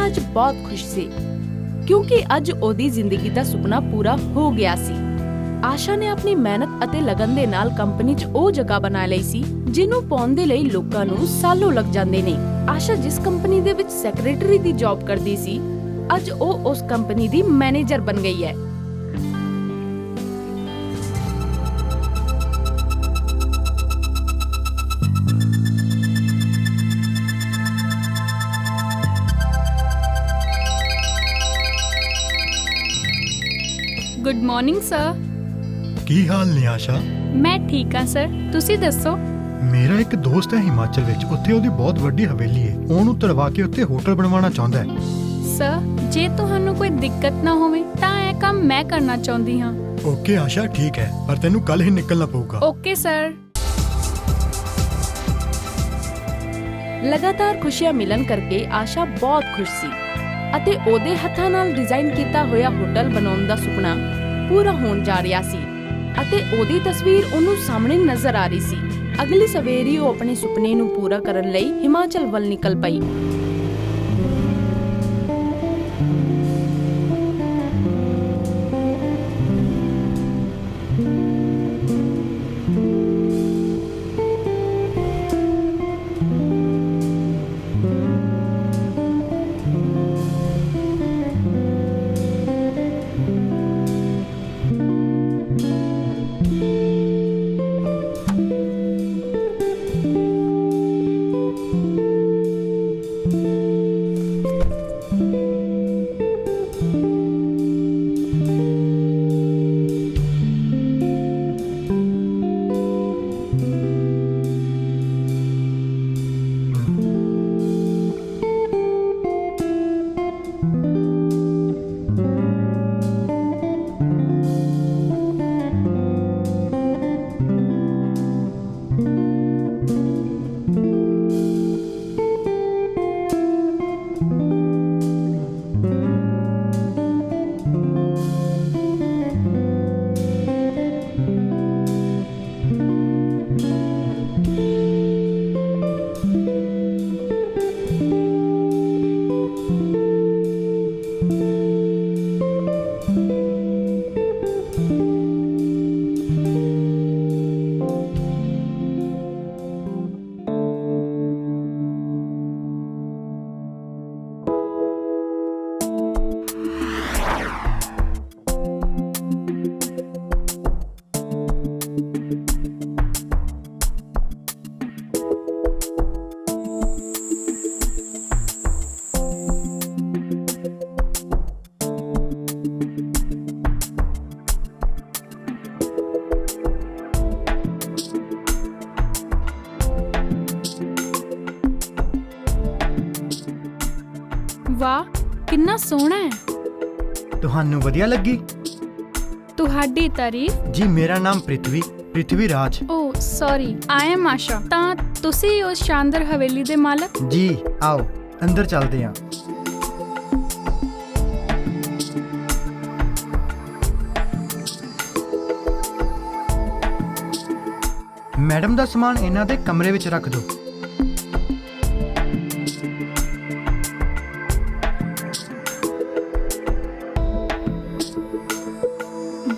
ਆਸ਼ਾ ਅੱਜ ਬਹੁਤ ਖੁਸ਼ ਸੀ ਕਿਉਂਕਿ ਅੱਜ ਉਹਦੀ ਜ਼ਿੰਦਗੀ ਦਾ ਸੁਪਨਾ ਪੂਰਾ ਹੋ ਗਿਆ ਸੀ। ਆਸ਼ਾ ਨੇ ਆਪਣੀ ਮਿਹਨਤ ਅਤੇ ਲਗਨ ਦੇ ਨਾਲ ਕੰਪਨੀ 'ਚ ਉਹ ਜਗ੍ਹਾ ਬਣਾ ਲਈ ਸੀ ਜਿਹਨੂੰ ਪਾਉਣ ਦੇ ਲਈ ਲੋਕਾਂ ਨੂੰ ਸਾਲੋਂ ਲੱਗ ਜਾਂਦੇ ਨੇ। ਆਸ਼ਾ ਜਿਸ ਕੰਪਨੀ ਦੇ ਵਿੱਚ ਸੈਕਟਰੀ ਦੀ ਜੌਬ ਕਰਦੀ ਸੀ, ਅੱਜ ਉਹ ਉਸ ਕੰਪਨੀ ਦੀ ਮੈਨੇਜਰ ਬਣ ਗਈ ਹੈ। Good morning sir. ਕੀ ਹਾਲ ਨੇ ਆਸ਼ਾ? ਮੈਂ ਠੀਕ ਹਾਂ ਸਰ, ਤੁਸੀਂ ਦੱਸੋ? ਮੇਰਾ ਇੱਕ ਦੋਸਤ ਹੈ ਹਿਮਾਚਲ ਵਿੱਚ, ਉੱਥੇ ਉਹਦੀ ਬਹੁਤ ਵੱਡੀ ਹਵੇਲੀ ਹੈ। ਉਹਨੂੰ ਤੜਵਾ ਕੇ ਉੱਥੇ ਹੋਟਲ ਬਣਵਾਉਣਾ ਚਾਹੁੰਦਾ ਹੈ। ਸਰ, ਜੇ ਤੁਹਾਨੂੰ ਕੋਈ ਦਿੱਕਤ ਨਾ ਹੋਵੇ ਤਾਂ ਇਹ ਕੰਮ ਮੈਂ ਕਰਨਾ ਚਾਹੁੰਦੀ ਹਾਂ। ਓਕੇ ਆਸ਼ਾ, ਠੀਕ ਹੈ, ਪਰ ਤੈਨੂੰ ਕੱਲ ਹੀ ਨਿਕਲਣਾ ਪਊਗਾ। Okay sir. ਲਗਾਤਾਰ ਖੁਸ਼ੀਆਂ ਮਿਲਣ ਕਰਕੇ ਆਸ਼ਾ ਬਹੁਤ ਖੁਸ਼ ਸੀ ਅਤੇ ਉਹਦੇ ਹੱਥਾਂ ਨਾਲ ਡਿਜ਼ਾਈਨ ਕੀਤਾ ਹੋਇਆ ਹੋਟਲ ਬਣਾਉਣ ਦਾ ਸੁਪਨਾ ਪੂਰਾ ਹੋਣ ਜਾ ਰਿਹਾ ਸੀ ਅਤੇ ਉਹਦੀ ਤਸਵੀਰ ਉਹਨੂੰ ਸਾਹਮਣੇ ਨਜ਼ਰ ਆ ਰਹੀ ਸੀ। ਅਗਲੀ ਸਵੇਰੇ ਉਹ ਆਪਣੇ ਸੁਪਨੇ ਨੂੰ ਪੂਰਾ ਕਰਨ ਲਈ ਹਿਮਾਚਲ ਵੱਲ ਨਿਕਲ ਪਈ। ਵਾਹ, ਕਿੰਨਾ ਸੋਹਣਾ ਹੈ। ਤੁਹਾਨੂੰ ਵਧੀਆ ਲੱਗੀ? ਤੁਹਾਡੀ ਤਾਰੀਫ। ਜੀ, ਮੇਰਾ ਨਾਮ ਪ੍ਰਿਥਵੀ ਰਾਜ। ਓ ਸੌਰੀ, ਆਈ ਐਮ ਆਸ਼ਾ। ਤਾਂ ਤੁਸੀਂ ਉਸ ਸ਼ਾਨਦਾਰ ਹਵੇਲੀ ਦੇ ਮਾਲਕ? ਜੀ, ਆਓ ਅੰਦਰ ਚੱਲਦੇ ਹਾਂ। ਮੈਡਮ ਦਾ ਸਮਾਨ ਇਹਨਾਂ ਦੇ ਕਮਰੇ ਵਿੱਚ ਰੱਖ ਦਿਓ।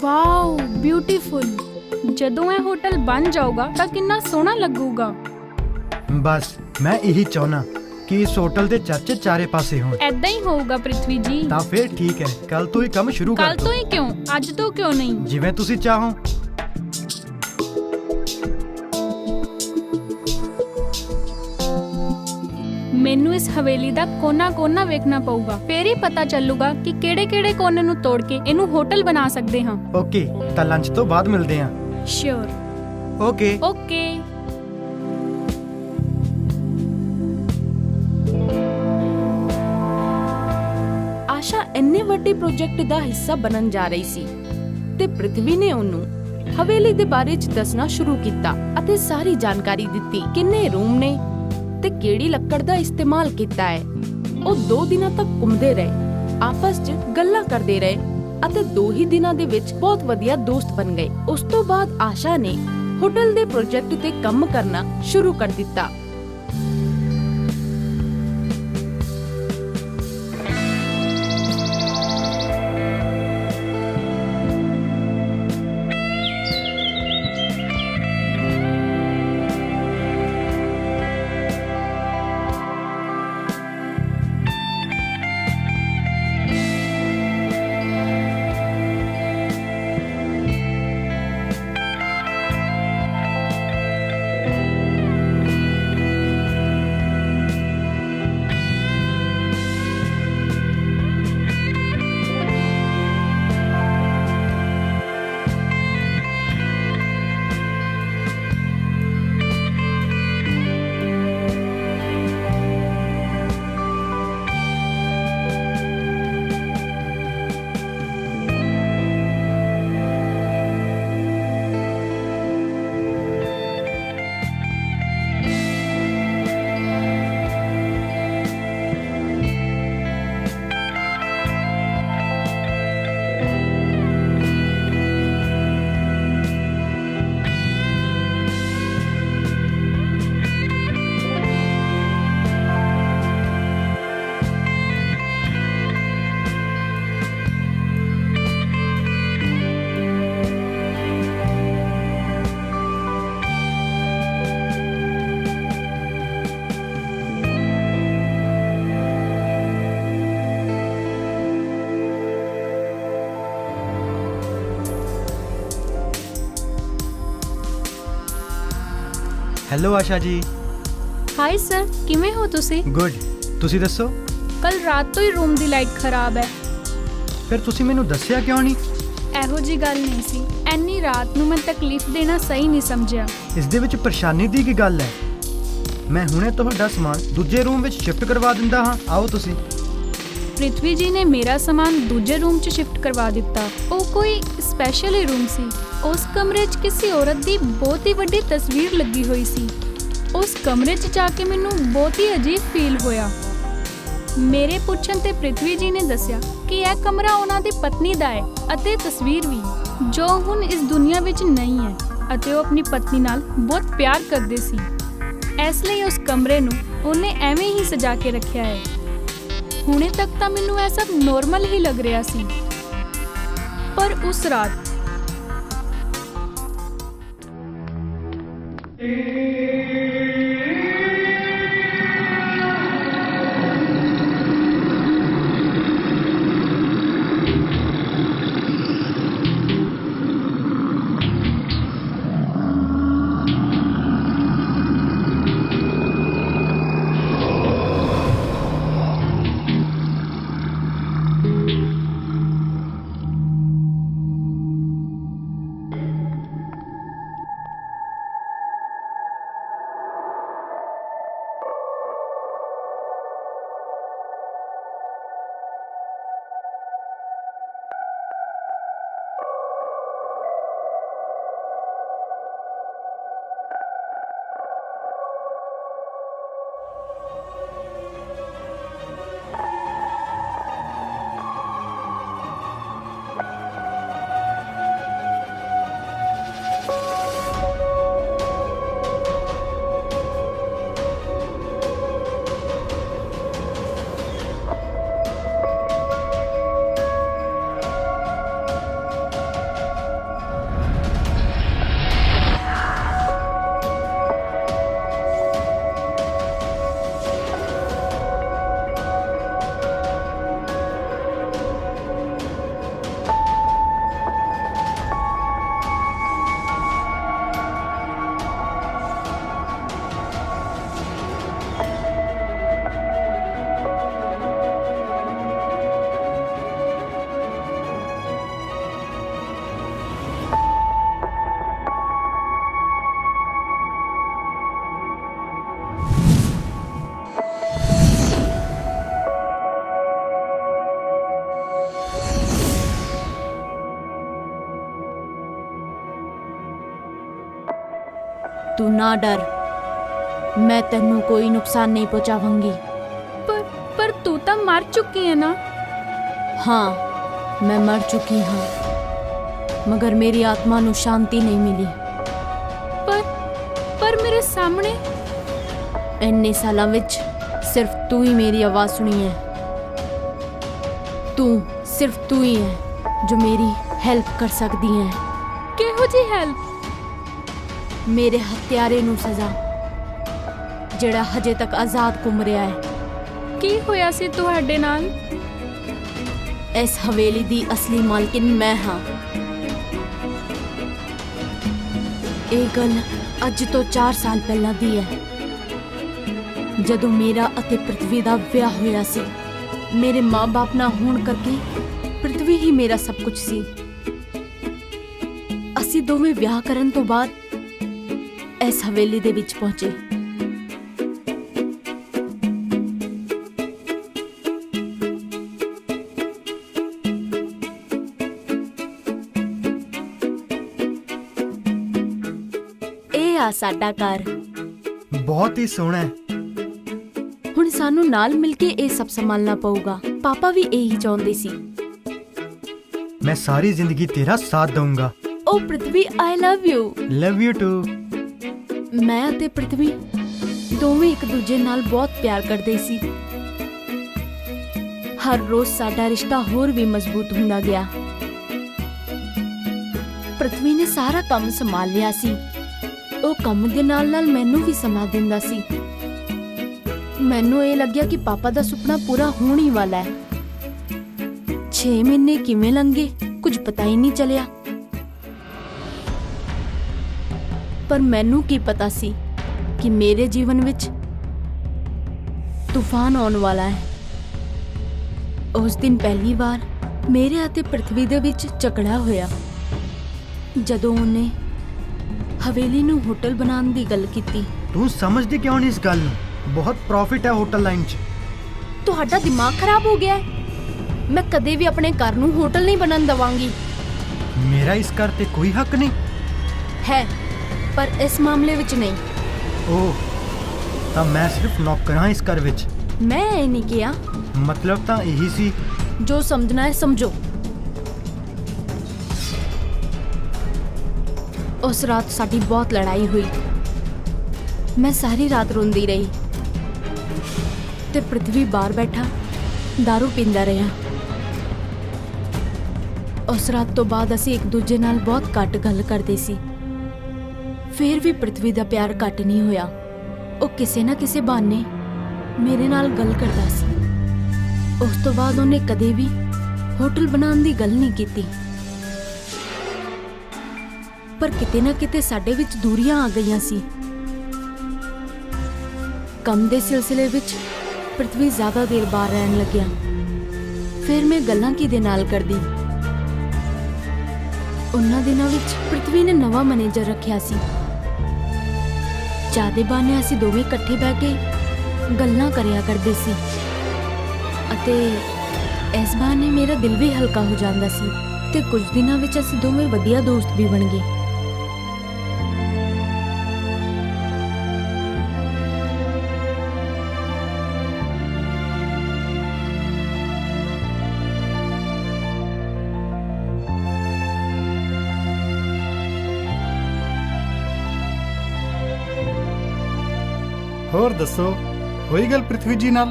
Wow, beautiful. ਜਦੋਂ ਇਹ ਹੋਟਲ ਬਣ ਜਾਊਗਾ ਤਾਂ ਕਿੰਨਾ ਸੋਹਣਾ ਲੱਗੂਗਾ। ਬਸ ਮੈਂ ਇਹੀ ਚਾਹੁੰਦਾ ਕਿ ਇਸ ਹੋਟਲ ਦੇ ਚਰਚੇ ਚਾਰੇ ਪਾਸੇ ਹੋਣ। ਐਦਾਂ ਹੀ ਹੋਊਗਾ ਪ੍ਰਿਥਵੀ ਜੀ। ਤਾਂ ਫਿਰ ਠੀਕ ਹੈ, ਕੱਲ ਤੋਂ ਹੀ ਕੰਮ ਸ਼ੁਰੂ ਕਰ ਕੱਲ ਤੋਂ ਹੀ ਕਿਉਂ? ਅੱਜ ਤੋਂ ਕਿਉਂ ਨਹੀਂ? ਜਿਵੇਂ ਤੁਸੀਂ ਚਾਹੋ। ਮੈਨੂੰ ਇਸ ਹਵੇਲੀ ਦਾ ਕੋਨਾ-ਕੋਨਾ ਵੇਖਣਾ ਪਊਗਾ, ਫੇਰ ਹੀ ਪਤਾ ਚੱਲੂਗਾ ਕਿ ਕਿਹੜੇ-ਕਿਹੜੇ ਕੋਨੇ ਨੂੰ ਤੋੜ ਕੇ ਇਹਨੂੰ ਹੋਟਲ ਬਣਾ ਸਕਦੇ ਹਾਂ। ਓਕੇ, ਤਾਂ ਲੰਚ ਤੋਂ ਬਾਅਦ ਮਿਲਦੇ ਹਾਂ। ਸ਼ੋਰ। ਓਕੇ। ਓਕੇ। ਆਸ਼ਾ ਇੰਨੇ ਵੱਡੇ ਪ੍ਰੋਜੈਕਟ ਦਾ ਹਿੱਸਾ ਬਣਨ ਜਾ ਰਹੀ ਸੀ ਤੇ ਪ੍ਰਿਥਵੀ ਨੇ ਉਹਨੂੰ ਹਵੇਲੀ ਦੇ ਬਾਰੇ ਚ ਦੱਸਣਾ ਸ਼ੁਰੂ ਕੀਤਾ ਅਤੇ ਸਾਰੀ ਜਾਣਕਾਰੀ ਦਿੱਤੀ। ਕਿੰਨੇ ਰੂਮ ਨੇ ਤੇ ਕਿਹੜੀ ਲੱਕੜ ਦਾ ਇਸਤੇਮਾਲ ਕੀਤਾ ਹੈ। ਉਹ 2 ਦਿਨਾਂ ਤੱਕ ਘੁੰਮਦੇ ਰਹੇ, ਆਪਸ 'ਚ ਗੱਲਾਂ ਕਰਦੇ ਰਹੇ ਅਤੇ 2 ਹੀ ਦਿਨਾਂ ਦੇ ਵਿੱਚ ਬਹੁਤ ਵਧੀਆ ਦੋਸਤ ਬਣ ਗਏ। ਉਸ ਤੋਂ ਬਾਅਦ ਆਸ਼ਾ ਨੇ ਹੋਟਲ ਦੇ ਪ੍ਰੋਜੈਕਟ ਤੇ ਕੰਮ ਕਰਨਾ ਸ਼ੁਰੂ ਕਰ ਦਿੱਤਾ। ਹੈਲੋ ਆਸ਼ਾ ਜੀ। ਹਾਈ ਸਰ, ਕਿਵੇਂ ਹੋ ਤੁਸੀਂ? ਗੁੱਡ, ਤੁਸੀਂ ਦੱਸੋ? ਕੱਲ ਰਾਤ ਤੋਂ ਹੀ ਰੂਮ ਦੀ ਲਾਈਟ ਖਰਾਬ ਹੈ। ਫਿਰ ਤੁਸੀਂ ਮੈਨੂੰ ਦੱਸਿਆ ਕਿਉਂ ਨਹੀਂ? ਇਹੋ ਜੀ ਗੱਲ ਨਹੀਂ ਸੀ, ਐਨੀ ਰਾਤ ਨੂੰ ਮੈਂ ਤਕਲੀਫ ਦੇਣਾ ਸਹੀ ਨਹੀਂ ਸਮਝਿਆ। ਇਸ ਦੇ ਵਿੱਚ ਪਰੇਸ਼ਾਨੀ ਦੀ ਕੀ ਗੱਲ ਹੈ? ਮੈਂ ਹੁਣੇ ਤੁਹਾਡਾ ਸਮਾਨ ਦੂਜੇ ਰੂਮ ਵਿੱਚ ਸ਼ਿਫਟ ਕਰਵਾ ਦਿੰਦਾ ਹਾਂ। ਆਓ ਤੁਸੀਂ। ਪ੍ਰਿਥਵੀ ਜੀ ਨੇ ਮੇਰਾ ਸਾਮਾਨ ਦੂਜੇ ਰੂਮ 'ਚ ਸ਼ਿਫਟ ਕਰਵਾ ਦਿੱਤਾ। ਉਹ ਕੋਈ ਸਪੈਸ਼ਲ ਹੀ ਰੂਮ ਸੀ। ਉਸ ਕਮਰੇ 'ਚ ਕਿਸੇ ਔਰਤ ਦੀ ਬਹੁਤ ਹੀ ਵੱਡੀ ਤਸਵੀਰ ਲੱਗੀ ਹੋਈ ਸੀ। ਉਸ ਕਮਰੇ 'ਚ ਜਾ ਕੇ ਮੈਨੂੰ ਬਹੁਤ ਹੀ ਅਜੀਬ ਫੀਲ ਹੋਇਆ। ਮੇਰੇ ਪੁੱਛਣ ਤੇ ਪ੍ਰਿਥਵੀ ਜੀ ਨੇ ਦੱਸਿਆ ਕਿ ਇਹ ਕਮਰਾ ਉਹਨਾਂ ਦੀ ਪਤਨੀ ਦਾ ਹੈ ਅਤੇ ਤਸਵੀਰ ਵੀ, ਜੋ ਹੁਣ ਇਸ ਦੁਨੀਆ ਵਿੱਚ ਨਹੀਂ ਹੈ, ਅਤੇ ਉਹ ਆਪਣੀ ਪਤਨੀ ਨਾਲ ਬਹੁਤ ਪਿਆਰ ਕਰਦੇ ਸੀ। ਇਸ ਲਈ ਉਸ ਕਮਰੇ ਨੂੰ ਉਹਨੇ ਐਵੇਂ ਹੀ ਸਜਾ ਕੇ ਰੱਖਿਆ ਹੈ। ਹੁਣੇ ਤੱਕ ਤਾਂ ਮੈਨੂੰ ਇਹ ਸਭ ਨੋਰਮਲ ਹੀ ਲੱਗ ਰਿਹਾ ਸੀ, ਪਰ ਉਸ ਰਾਤ तू ना डर, मैं तेनू कोई नुकसान नहीं पहुंचाऊंगी। पर तू तो मर चुकी है ना? हाँ, मैं मर चुकी हाँ, मगर मेरी आत्मा नू शांति नहीं मिली। पर मेरे सामने इन्ने सालों विच सिर्फ तू ही मेरी आवाज सुनी है। सिर्फ तू ही है जो मेरी हेल्प कर सकती है। किहो जी हेल्प? मेरे हत्यारे नू सजा, ਜਿਹੜਾ ਹਜੇ ਤੱਕ ਆਜ਼ਾਦ ਘੁੰਮ ਰਿਹਾ ਹੈ। ਕੀ ਹੋਇਆ ਸੀ ਤੁਹਾਡੇ ਨਾਲ? ਇਸ ਹਵੇਲੀ ਦੀ ਅਸਲੀ ਮਾਲਕਿਨ ਮੈਂ ਹਾਂ। ਇਹ ਗੱਲ ਅੱਜ ਤੋਂ 4 ਸਾਲ ਪਹਿਲਾਂ ਦੀ ਹੈ, ਜਦੋਂ ਮੇਰਾ ਅਤੇ ਪ੍ਰਿਥਵੀ ਦਾ ਵਿਆਹ ਹੋਇਆ ਸੀ। ਮੇਰੇ ਮਾਂ-ਬਾਪ ਨਾ ਹੋਣ ਕਰਕੇ ਪ੍ਰਿਥਵੀ ਹੀ ਮੇਰਾ ਸਭ ਕੁਝ ਸੀ। ਅਸੀਂ ਦੋਵੇਂ ਵਿਆਹ ਕਰਨ ਤੋਂ ਬਾਅਦ ਇਸ ਹਵੇਲੀ ਦੇ ਵਿੱਚ ਪਹੁੰਚੇ। ਇਹ ਆ ਸਾਡਾ ਘਰ। ਬਹੁਤ ਹੀ ਸੋਹਣਾ ਹੈ। ਹੁਣ ਸਾਨੂੰ ਨਾਲ ਮਿਲ ਕੇ ਇਹ ਸਭ ਸੰਭਾਲਣਾ ਪਊਗਾ। ਪਾਪਾ ਵੀ ਇਹੀ ਚਾਹੁੰਦੇ ਸੀ। ਮੈਂ ਸਾਰੀ ਜ਼ਿੰਦਗੀ ਤੇਰਾ ਸਾਥ ਦਊਂਗਾ। ਓ Prithvi, I love you. Love you too. ਮੈਂ ਅਤੇ ਪ੍ਰਿਥਵੀ ਦੋਵੇਂ ਇੱਕ ਦੂਜੇ ਨਾਲ ਬਹੁਤ ਪਿਆਰ ਕਰਦੇ ਸੀ। ਹਰ ਰੋਜ਼ ਸਾਡਾ ਰਿਸ਼ਤਾ ਹੋਰ ਵੀ ਮਜ਼ਬੂਤ ਹੁੰਦਾ ਗਿਆ। ਪ੍ਰਿਥਵੀ ਨੇ ਸਾਰਾ ਕੰਮ ਸੰਭਾਲ ਲਿਆ ਸੀ। ਉਹ ਕੰਮ ਦੇ ਨਾਲ-ਨਾਲ ਮੈਨੂੰ ਵੀ ਸੰਭਾਲ ਦਿੰਦਾ ਸੀ। ਮੈਨੂੰ ਇਹ ਲੱਗਿਆ ਕਿ ਪਾਪਾ ਦਾ ਸੁਪਨਾ ਪੂਰਾ ਹੋਣ ਹੀ ਵਾਲਾ ਹੈ। 6 ਮਹੀਨੇ ਕਿਵੇਂ ਲੰਘੇ ਕੁਝ ਪਤਾ ਹੀ ਨਹੀਂ ਚੱਲਿਆ। ਪਰ ਮੈਨੂੰ ਕੀ ਪਤਾ ਸੀ ਕਿ ਮੇਰੇ ਜੀਵਨ ਵਿੱਚ ਤੂਫਾਨ ਆਉਣ ਵਾਲਾ ਹੈ। ਉਸ ਦਿਨ ਪਹਿਲੀ ਵਾਰ ਮੇਰੇ ਅਤੇ ਪ੍ਰਿਥਵੀ ਦੇ ਵਿੱਚ ਝਗੜਾ ਹੋਇਆ ਜਦੋਂ ਉਹਨੇ ਹਵੇਲੀ ਨੂੰ ਹੋਟਲ ਬਣਾਉਣ ਦੀ ਗੱਲ ਕੀਤੀ। ਤੂੰ ਸਮਝਦੀ ਕਿਉਂ ਨਹੀਂ ਇਸ ਗੱਲ ਨੂੰ? ਬਹੁਤ ਪ੍ਰੋਫਿਟ ਹੈ ਹੋਟਲ ਲਾਈਨ 'ਚ। ਤੁਹਾਡਾ ਦਿਮਾਗ ਖਰਾਬ ਹੋ ਗਿਆ ਹੈ? ਮੈਂ ਕਦੇ ਵੀ ਆਪਣੇ ਘਰ ਨੂੰ ਹੋਟਲ ਨਹੀਂ ਬਣਨ ਦਵਾਂਗੀ। ਮੇਰਾ ਇਸ ਘਰ ਤੇ ਕੋਈ ਹੱਕ ਨਹੀਂ ਹੈ, ਪਰ ਇਸ ਮਾਮਲੇ ਵਿੱਚ ਨਹੀਂ। ਓਹ, ਤਾਂ ਮੈਂ ਸਿਰਫ ਨੌਕਰ ਹਾਂ ਇਸ ਘਰ ਵਿੱਚ। ਮੈਂ ਇਹ ਨਹੀਂ ਕਿਹਾ। ਮਤਲਬ ਤਾਂ ਇਹੀ ਸੀ। ਜੋ ਸਮਝਣਾ ਹੈ ਸਮਝੋ। ਉਸ ਰਾਤ ਸਾਡੀ ਬਹੁਤ ਲੜਾਈ ਹੋਈ। ਮੈਂ ਸਾਰੀ ਰਾਤ ਰੋਂਦੀ ਰਹੀ ਤੇ ਪ੍ਰਿਥਵੀ ਬਾਹਰ ਬੈਠਾ दारू ਪੀਂਦਾ ਰਿਹਾ। ਉਸ ਰਾਤ ਤੋਂ ਬਾਅਦ ਅਸੀਂ ਇੱਕ ਦੂਜੇ ਨਾਲ ਬਹੁਤ ਘੱਟ ਗੱਲ ਕਰਦੇ ਸੀ। ਫਿਰ ਵੀ ਪ੍ਰਿਥਵੀ ਦਾ ਪਿਆਰ ਘੱਟ ਨਹੀਂ ਹੋਇਆ। ਉਹ ਕਿਸੇ ਨਾ ਕਿਸੇ ਬਹਾਨੇ ਮੇਰੇ ਨਾਲ ਗੱਲ ਕਰਦਾ ਸੀ। ਉਸ ਤੋਂ ਬਾਅਦ ਉਹਨੇ ਕਦੇ ਵੀ ਹੋਟਲ ਬਣਾਉਣ ਦੀ ਗੱਲ ਨਹੀਂ ਕੀਤੀ। ਪਰ ਕਿਤੇ ਨਾ ਕਿਤੇ ਸਾਡੇ ਵਿੱਚ ਦੂਰੀਆਂ ਆ ਗਈਆਂ ਸੀ। ਕੰਮ ਦੇ ਸਿਲਸਿਲੇ ਵਿੱਚ ਪ੍ਰਿਥਵੀ ਜ਼ਿਆਦਾ ਦੇਰ ਬਾਹਰ ਰਹਿਣ ਲੱਗਿਆ। ਫਿਰ ਮੈਂ ਗੱਲਾਂ ਕਿਹਦੇ ਨਾਲ ਕਰਦੀ? ਉਹਨਾਂ ਦਿਨਾਂ ਵਿੱਚ ਪ੍ਰਿਥਵੀ ਨੇ ਨਵਾਂ ਮੈਨੇਜਰ ਰੱਖਿਆ ਸੀ। ਚਾਹ ਦੇ ਬਹਾਨੇ ਅਸੀਂ ਦੋਵੇਂ ਇਕੱਠੇ ਬਹਿ ਕੇ ਗੱਲਾਂ ਕਰਿਆ ਕਰਦੇ ਸੀ ਅਤੇ ਇਸ ਬਹਾਨੇ ਮੇਰਾ ਦਿਲ ਵੀ ਹਲਕਾ ਹੋ ਜਾਂਦਾ ਸੀ ਤੇ ਕੁਝ ਦਿਨਾਂ ਵਿੱਚ ਅਸੀਂ ਦੋਵੇਂ ਵਧੀਆ ਦੋਸਤ ਵੀ ਬਣ ਗਏ। ਹੋਰ ਦੱਸੋ, ਹੋਈ ਗੱਲ ਪ੍ਰਿਥਵੀ ਜੀ ਨਾਲ?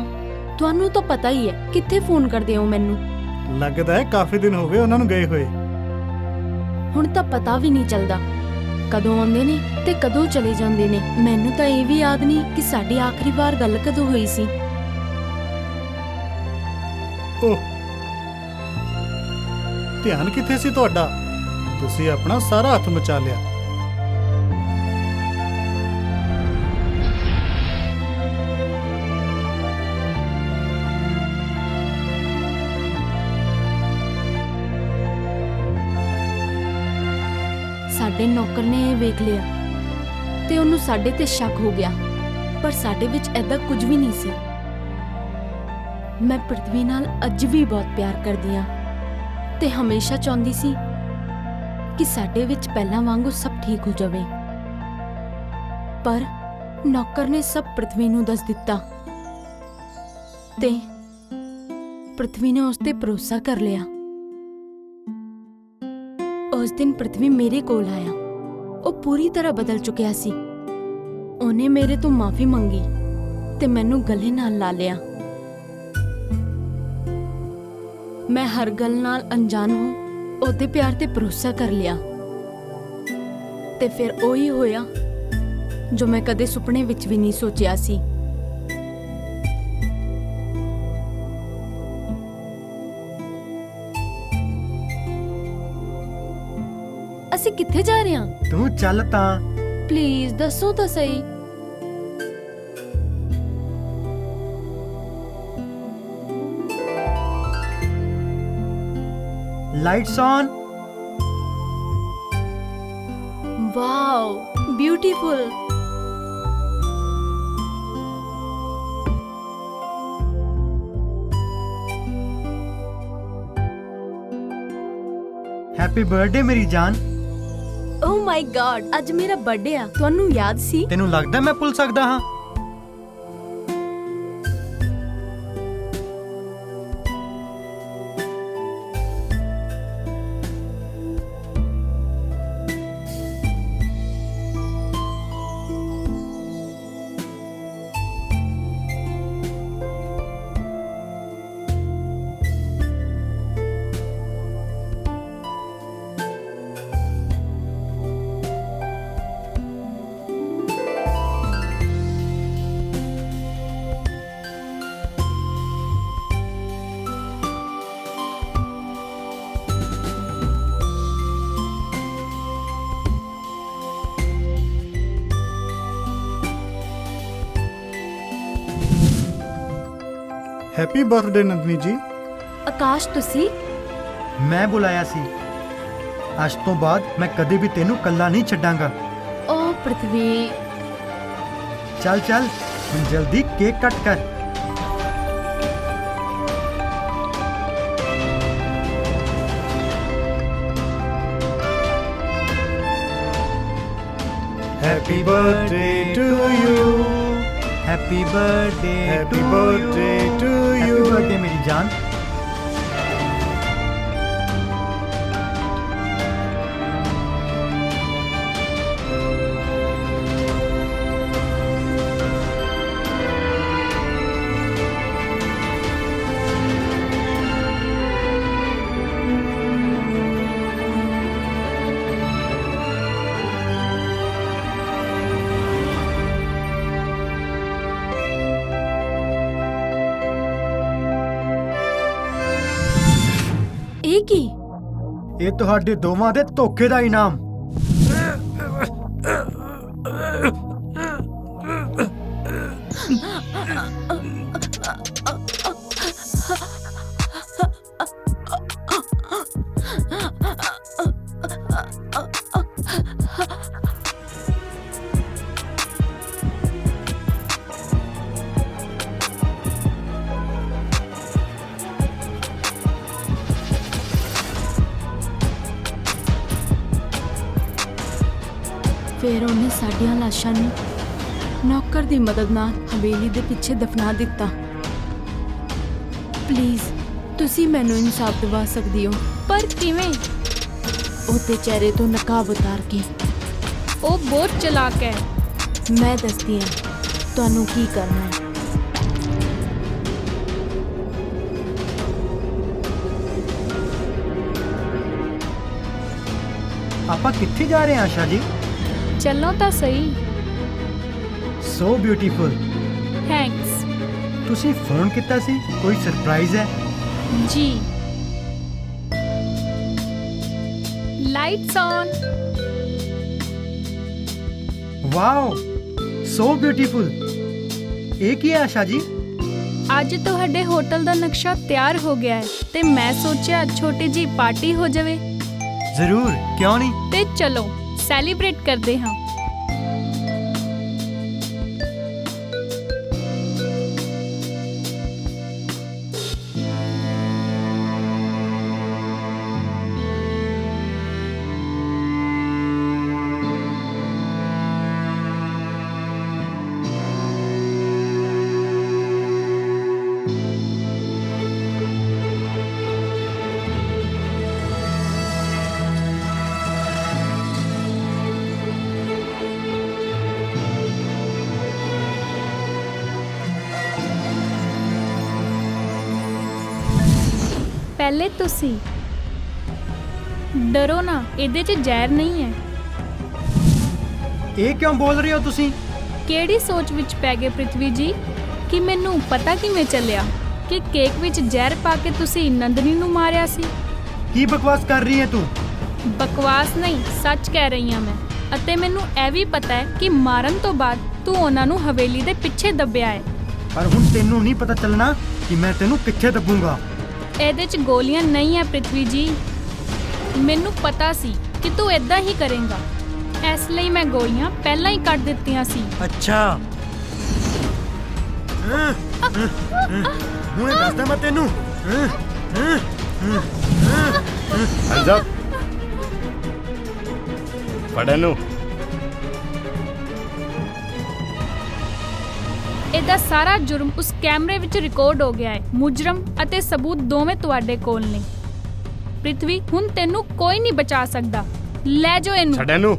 ਤੁਹਾਨੂੰ ਤਾਂ ਪਤਾ ਹੀ ਹੈ, ਕਿੱਥੇ ਫੋਨ ਕਰਦੇ ਹੋ ਮੈਨੂੰ? ਲੱਗਦਾ ਹੈ ਕਾਫੀ ਦਿਨ ਹੋ ਗਏ ਉਹਨਾਂ ਨੂੰ ਗਏ ਹੋਏ। ਹੁਣ ਤਾਂ ਪਤਾ ਵੀ ਨਹੀਂ ਚੱਲਦਾ ਕਦੋਂ ਆਉਂਦੇ ਨੇ ਤੇ ਕਦੋਂ ਚਲੇ ਜਾਂਦੇ ਨੇ। ਮੈਨੂੰ ਤਾਂ ਇਹ ਵੀ ਯਾਦ ਨਹੀਂ ਕਿ ਸਾਡੀ ਆਖਰੀ ਵਾਰ ਗੱਲ ਕਦੋਂ ਹੋਈ ਸੀ। ਓਹ, ਧਿਆਨ ਕਿੱਥੇ ਸੀ ਤੁਹਾਡਾ? ਤੁਸੀਂ ਆਪਣਾ ਸਾਰਾ ਹੱਥ ਮਚਾ ਲਿਆ। ਸਾਡੇ ਨੌਕਰ ਨੇ ਇਹ ਵੇਖ ਲਿਆ ਤੇ ਉਹਨੂੰ ਸਾਡੇ ਤੇ ਸ਼ੱਕ ਹੋ ਗਿਆ, ਪਰ ਸਾਡੇ ਵਿੱਚ ਐਦਾਂ ਕੁਝ ਵੀ ਨਹੀਂ ਸੀ। ਮੈਂ ਪ੍ਰਿਥਵੀ ਨਾਲ ਅੱਜ ਵੀ ਬਹੁਤ ਪਿਆਰ ਕਰਦੀ ਹਾਂ ਤੇ ਹਮੇਸ਼ਾ ਚਾਹੁੰਦੀ ਸੀ ਕਿ ਸਾਡੇ ਵਿੱਚ ਪਹਿਲਾਂ ਵਾਂਗੂ ਸਭ ਠੀਕ ਹੋ ਜਾਵੇ। ਪਰ ਨੌਕਰ ਨੇ ਸਭ ਪ੍ਰਿਥਵੀ ਨੂੰ ਦੱਸ ਦਿੱਤਾ ਤੇ ਪ੍ਰਿਥਵੀ ਨੇ ਉਸ ਤੇ ਭਰੋਸਾ ਕਰ ਲਿਆ। ਉਸ ਦਿਨ ਪ੍ਰਿਥਵੀ ਮੇਰੇ ਕੋਲ ਆਇਆ। ਉਹ ਪੂਰੀ ਤਰ੍ਹਾਂ ਬਦਲ ਚੁੱਕਿਆ ਸੀ। ਉਹਨੇ ਮੇਰੇ ਤੋਂ ਮਾਫੀ ਮੰਗੀ ਤੇ ਮੈਨੂੰ ਗਲੇ ਨਾਲ ਲਾ ਲਿਆ। ਮੈਂ ਹਰ ਗੱਲ ਨਾਲ ਅਣਜਾਣ ਹੋ ਉਹਦੇ ਪਿਆਰ ਤੇ ਭਰੋਸਾ ਕਰ ਲਿਆ ਤੇ ਫਿਰ ਉਹੀ ਹੋਇਆ ਜੋ ਮੈਂ ਕਦੇ ਸੁਪਨੇ ਵਿੱਚ ਵੀ ਨਹੀਂ ਸੋਚਿਆ ਸੀ। ਅਸੀਂ ਕਿੱਥੇ ਜਾ ਰਹੇ ਹਾਂ? ਤੂੰ ਚੱਲ ਤਾਂ। ਪਲੀਜ਼ ਦੱਸੋ ਤਾਂ ਸਹੀ। Lights on. Wow, beautiful. Happy birthday ਮੇਰੀ ਜਾਨ। ਓ ਮਾਈ ਗॉड, ਅੱਜ ਮੇਰਾ ਬਰਥਡੇ ਆ। ਤੁਹਾਨੂੰ ਯਾਦ ਸੀ? ਤੈਨੂੰ ਲੱਗਦਾ ਮੈਂ ਭੁੱਲ ਸਕਦਾ ਹਾਂ? ਹੈਪੀ ਬਰਥਡੇ ਨੰਦਨੀ ਜੀ। ਆਕਾਸ਼ ਤੁਸੀਂ ਮੈਂ ਬੁਲਾਇਆ ਸੀ। ਅੱਜ ਤੋਂ ਬਾਅਦ ਮੈਂ ਕਦੇ ਵੀ ਤੈਨੂੰ ਕੱਲਾ ਨਹੀਂ ਛੱਡਾਂਗਾ। ਓ ਪ੍ਰਿਥਵੀ, ਚੱਲ ਚੱਲ ਹੁਣ ਜਲਦੀ ਕੇਕ ਕੱਟ ਕਰ। Happy birthday to you. Happy birthday happy birthday to you. Happy birthday ਮੇਰੀ ਜਾਨ। ਇਹ ਕੀ? ਇਹ ਤੁਹਾਡੇ ਦੋਵਾਂ ਦੇ ਧੋਖੇ ਦਾ ਇਨਾਮ। ਫਿਰ ਉਹਨੇ ਸਾਡੀਆਂ ਲਾਸ਼ਾਂ ਨੂੰ ਨੌਕਰ ਦੀ ਮਦਦ ਨਾਲ ਹਵੇਲੀ ਦੇ ਪਿੱਛੇ ਦਫਨਾ ਦਿੱਤਾ। ਪਲੀਜ਼ ਤੁਸੀਂ ਮੈਨੂੰ ਇਨਸਾਫ ਦਿਵਾ ਸਕਦੇ ਹੋ। ਪਰ ਕਿਵੇਂ? ਉਹਦੇ ਚਿਹਰੇ ਤੋਂ ਨਕਾਬ ਉਤਾਰ ਕੇ। ਉਹ ਬਹੁਤ ਚਲਾਕ ਹੈ। ਮੈਂ ਦੱਸਦੀ ਹਾਂ ਤੁਹਾਨੂੰ ਕੀ ਕਰਨਾ ਹੈ। ਆਪਾਂ ਕਿੱਥੇ ਜਾ ਰਹੇ ਹਾਂ ਆਸ਼ਾ ਜੀ? ਚੱਲੋ ਤਾਂ ਸਹੀ। So beautiful. ਥੈਂਕਸ ਤੁਸੀਂ ਫੋਨ ਕੀਤਾ ਸੀ, ਕੋਈ ਸਰਪ੍ਰਾਈਜ਼ ਹੈ? ਜੀ। Lights on. Wow so beautiful. ਇਹ ਕੀ ਹੈ ਆਸ਼ਾ ਜੀ? ਅੱਜ ਤੁਹਾਡੇ ਹੋਟਲ ਦਾ ਨਕਸ਼ਾ ਤਿਆਰ ਹੋ ਗਿਆ ਹੈ ਤੇ ਮੈਂ ਸੋਚਿਆ ਛੋਟੀ ਜੀ ਪਾਰਟੀ ਹੋ ਜਾਵੇ। ਜ਼ਰੂਰ, ਕਿਉਂ ਨਹੀਂ। ਤੇ ਚਲੋ ਸੈਲੀਬ੍ਰੇਟ ਕਰਦੇ ਹਾਂ। ਪਹਿਲੇ ਤੁਸੀਂ ਡਰੋ ਨਾ, ਇਹਦੇ 'ਚ ਜ਼ਹਿਰ ਨਹੀਂ ਹੈ। ਇਹ ਕਿਉਂ ਬੋਲ ਰਹੇ ਹੋ ਤੁਸੀਂ? ਕਿਹੜੀ ਸੋਚ ਵਿੱਚ ਪੈ ਗਏ ਪ੍ਰਿਥਵੀ ਜੀ ਕਿ ਮੈਨੂੰ ਪਤਾ ਕਿਵੇਂ ਚੱਲਿਆ ਕਿ ਕੇਕ ਵਿੱਚ ਜ਼ਹਿਰ ਪਾ ਕੇ ਤੁਸੀਂ ਨੰਦਨੀ ਨੂੰ ਮਾਰਿਆ ਸੀ? ਕੀ ਬਕਵਾਸ ਕਰ ਰਹੀ ਹੈ ਤੂੰ? ਬਕਵਾਸ ਨਹੀਂ, ਸੱਚ ਕਹਿ ਰਹੀ ਹਾਂ ਮੈਂ। ਅਤੇ ਮੈਨੂੰ ਇਹ ਵੀ ਪਤਾ ਹੈ ਕਿ ਮਾਰਨ ਤੋਂ ਬਾਅਦ ਤੂੰ ਉਹਨਾਂ ਨੂੰ ਹਵੇਲੀ ਦੇ ਪਿੱਛੇ ਦੱਬਿਆ ਹੈ। ਪਰ ਹੁਣ ਤੈਨੂੰ ਨਹੀਂ ਪਤਾ ਚੱਲਣਾ ਕਿ ਮੈਂ ਤੈਨੂੰ ਕਿੱਥੇ ਦੱਬੂੰਗਾ। ਇਹਦੇ 'ਚ ਗੋਲੀਆਂ ਨਹੀਂ ਹੈ ਪ੍ਰਿਥਵੀ ਜੀ। ਮੈਨੂੰ ਪਤਾ ਸੀ ਕਿ ਤੂੰ ਇਦਾਂ ਹੀ ਕਰੇਂਗਾ, ਇਸ ਲਈ ਮੈਂ ਗੋਲੀਆਂ ਪਹਿਲਾਂ ਹੀ ਕੱਢ ਦਿੱਤੀਆਂ ਸੀ। ਅੱਛਾ, ਹੁਣ ਦੱਸਦਾ ਮੈਂ ਤੈਨੂੰ। ਅੰਜਾ ਫੜਨ ਨੂੰ। ਇਹਦਾ ਸਾਰਾ ਜੁਰਮ ਉਸ ਕੈਮਰੇ ਵਿੱਚ ਰਿਕਾਰਡ ਹੋ ਗਿਆ ਹੈ। ਮੁਜਰਮ ਅਤੇ ਸਬੂਤ ਦੋਵੇਂ ਤੁਹਾਡੇ ਕੋਲ ਨੇ। ਪ੍ਰਿਥਵੀ, ਹੁਣ ਤੈਨੂੰ ਕੋਈ ਨਹੀਂ ਬਚਾ ਸਕਦਾ। ਲੈ ਜਾਓ ਇਹਨੂੰ। ਛੱਡ ਇਹਨੂੰ,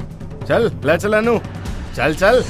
ਚੱਲ ਲੈ ਚੱਲ ਇਹਨੂੰ, ਚੱਲ ਚੱਲ।